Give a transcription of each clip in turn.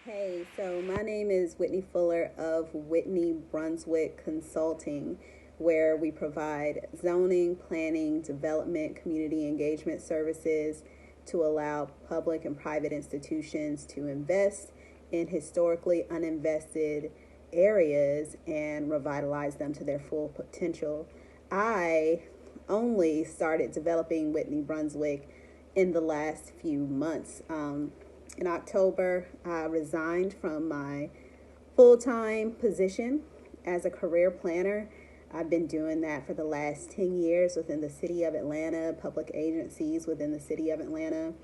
Hey, so my name is Whitney Fuller of Whitney Brunswick Consulting, where we provide zoning, planning, development, community engagement services to allow public and private institutions to invest in historically uninvested areas and revitalize them to their full potential. I only started developing Whitney Brunswick in the last few months. In October, I resigned from my full-time position as a career planner. I've been doing that for the last 10 years within the city of Atlanta, public agencies within the city of Atlanta.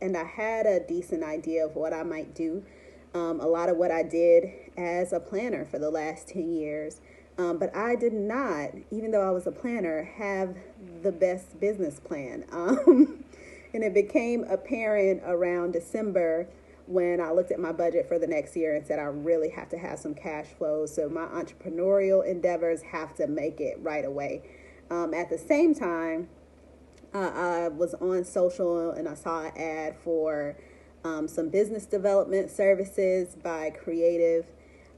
And I had a decent idea of what I might do. A lot of what I did as a planner for the last 10 years. But I did not, even though I was a planner, have the best business plan. And it became apparent around December when I looked at my budget for the next year and said, I really have to have some cash flow. So my entrepreneurial endeavors have to make it right away. At the same time, I was on social and I saw an ad for some business development services by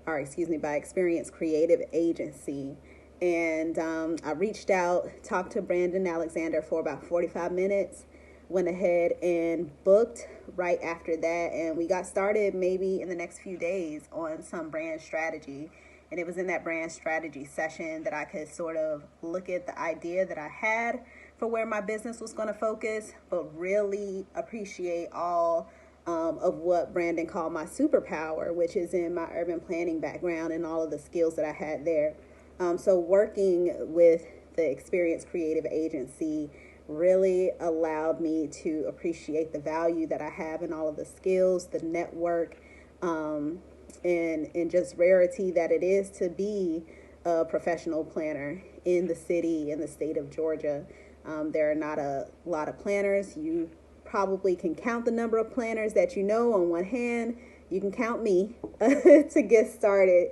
by xPrENce Creative Agency. And I reached out, talked to Brandon Alexander for about 45 minutes, went ahead and booked right after that, and we got started maybe in the next few days on some brand strategy. And it was in that brand strategy session that I could sort of look at the idea that I had for where my business was going to focus, but really appreciate all of what Brandon called my superpower, which is in my urban planning background and all of the skills that I had there. So working with the xPrENce Creative Agency really allowed me to appreciate the value that I have in all of the skills, the network, and just rarity that it is to be a professional planner in the city, in the state of Georgia. There are not a lot of planners. You probably can count the number of planners that you know on one hand. You can count me to get started.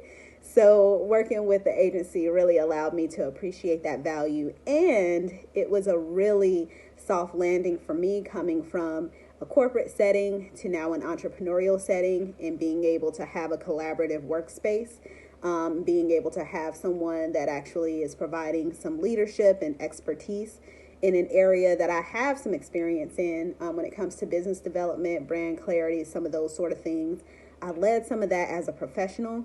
So working with the agency really allowed me to appreciate that value. And it was a really soft landing for me, coming from a corporate setting to now an entrepreneurial setting, and being able to have a collaborative workspace, being able to have someone that actually is providing some leadership and expertise in an area that I have some experience in when it comes to business development, brand clarity, some of those sort of things. I led some of that as a professional.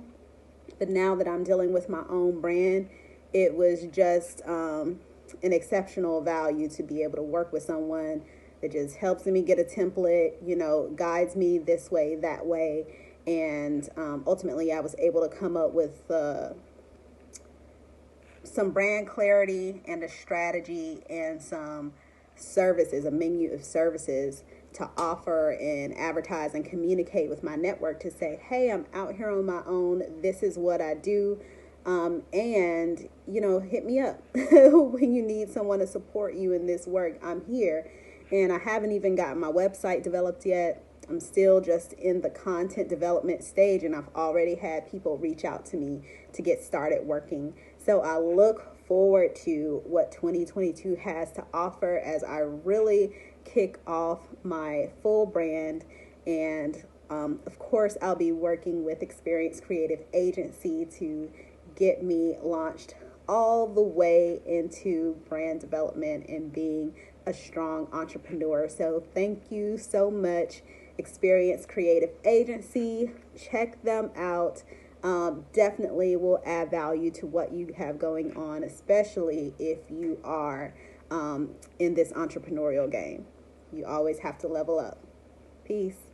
But now that I'm dealing with my own brand, it was just an exceptional value to be able to work with someone that just helps me get a template, guides me this way, that way. And ultimately, I was able to come up with some brand clarity and a strategy and some services, a menu of services to offer and advertise and communicate with my network to say, hey, I'm out here on my own. This is what I do. And, hit me up when you need someone to support you in this work. I'm here. And I haven't even gotten my website developed yet. I'm still just in the content development stage, and I've already had people reach out to me to get started working. So I look forward to what 2022 has to offer as I really kick off my full brand. And of course, I'll be working with xPrENce Creative Agency to get me launched all the way into brand development and being a strong entrepreneur. So thank you so much, xPrENce Creative Agency. Check them out. Definitely will add value to what you have going on, especially if you are in this entrepreneurial game. You always have to level up. Peace.